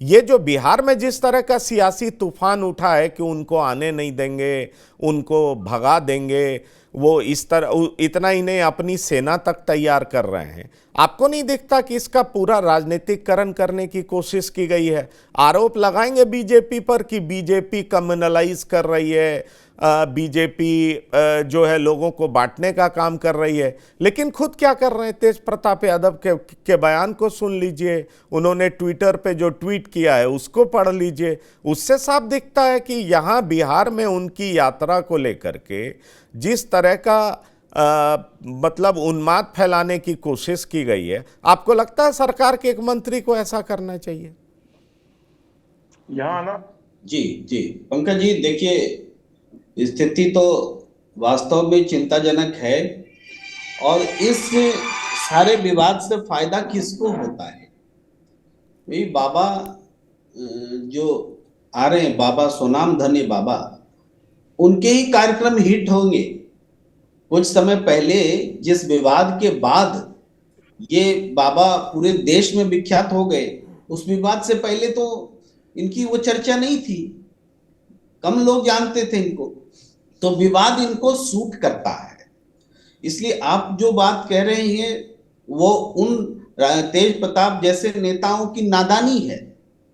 ये जो बिहार में जिस तरह का सियासी तूफान उठा है कि उनको आने नहीं देंगे, उनको भगा देंगे, वो इस तरह, इतना ही नहीं अपनी सेना तक तैयार कर रहे हैं। आपको नहीं दिखता कि इसका पूरा राजनीतिकरण करने की कोशिश की गई है? आरोप लगाएंगे बीजेपी पर कि बीजेपी कम्युनलाइज कर रही है, बीजेपी जो है लोगों को बांटने का काम कर रही है, लेकिन खुद क्या कर रहे हैं? तेज प्रताप यादव के बयान को सुन लीजिए, उन्होंने ट्विटर पे जो ट्वीट किया है उसको पढ़ लीजिए। उससे साफ दिखता है कि यहाँ बिहार में उनकी यात्रा को लेकर के जिस तरह का मतलब उन्माद फैलाने की कोशिश की गई है, आपको लगता है सरकार के एक मंत्री को ऐसा करना चाहिए? यहाँ ना। जी जी, पंकज जी देखिए, स्थिति तो वास्तव में चिंताजनक है। और इस सारे विवाद से फायदा किसको होता है? भाई बाबा जो आ रहे हैं, बाबा सोनाम धनी बाबा, उनके ही कार्यक्रम हिट होंगे। कुछ समय पहले जिस विवाद के बाद ये बाबा पूरे देश में विख्यात हो गए, उस विवाद से पहले तो इनकी वो चर्चा नहीं थी, कम लोग जानते थे इनको। तो विवाद इनको सूट करता है। इसलिए आप जो बात कह रहे हैं वो उन तेज प्रताप जैसे नेताओं की नादानी है।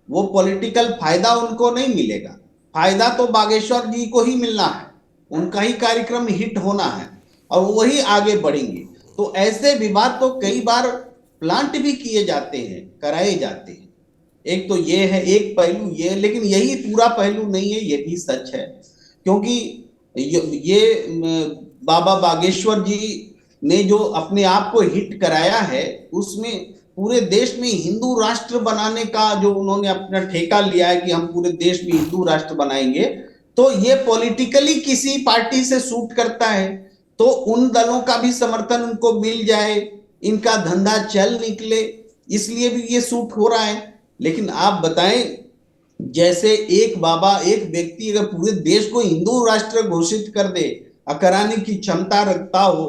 वो पॉलिटिकल फायदा उनको नहीं मिलेगा, फायदा तो बागेश्वर जी को ही मिलना है, उनका ही कार्यक्रम हिट होना है और वही आगे बढ़ेंगे। तो ऐसे विवाद तो कई बार प्लांट भी किए जाते हैं, कराए जाते हैं। एक तो ये है, एक पहलू ये, लेकिन यही पूरा पहलू नहीं है, ये भी सच है। क्योंकि ये बाबा बागेश्वर जी ने जो अपने आप को हिट कराया है, उसमें पूरे देश में हिंदू राष्ट्र बनाने का जो उन्होंने अपना ठेका लिया है कि हम पूरे देश में हिंदू राष्ट्र बनाएंगे, तो ये पॉलिटिकली किसी पार्टी से सूट करता है तो उन दलों का भी समर्थन उनको मिल जाए, इनका धंधा चल निकले, इसलिए भी ये सूट हो रहा है। लेकिन आप बताएं, जैसे एक बाबा, एक व्यक्ति अगर पूरे देश को हिंदू राष्ट्र घोषित कर दे, कराने की क्षमता रखता हो,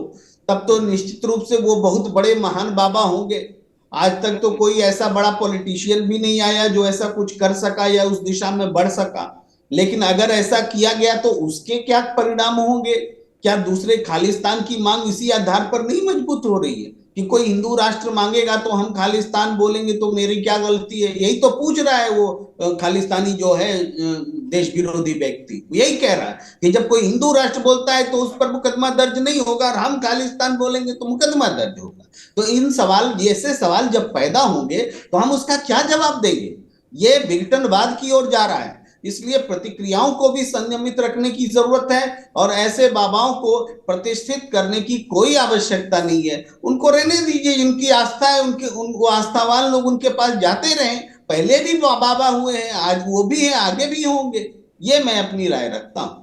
तब तो निश्चित रूप से वो बहुत बड़े महान बाबा होंगे। आज तक तो कोई ऐसा बड़ा पॉलिटिशियन भी नहीं आया जो ऐसा कुछ कर सका या उस दिशा में बढ़ सका। लेकिन अगर ऐसा किया गया तो उसके क्या परिणाम होंगे? क्या दूसरे खालिस्तान की मांग इसी आधार पर नहीं मजबूत हो रही है कि कोई हिंदू राष्ट्र मांगेगा तो हम खालिस्तान बोलेंगे, तो मेरी क्या गलती है? यही तो पूछ रहा है वो खालिस्तानी जो है देश विरोधी व्यक्ति, यही कह रहा है कि जब कोई हिंदू राष्ट्र बोलता है तो उस पर मुकदमा दर्ज नहीं होगा और हम खालिस्तान बोलेंगे तो मुकदमा दर्ज होगा। तो इन सवाल, जैसे सवाल जब पैदा होंगे तो हम उसका क्या जवाब देंगे? ये विघटनवाद की ओर जा रहा है। इसलिए प्रतिक्रियाओं को भी संयमित रखने की जरूरत है और ऐसे बाबाओं को प्रतिष्ठित करने की कोई आवश्यकता नहीं है। उनको रहने दीजिए, जिनकी आस्था है उनके, उनको आस्थावान लोग उनके पास जाते रहें। पहले भी बाबा हुए हैं, आज वो भी हैं, आगे भी होंगे। ये मैं अपनी राय रखता हूं।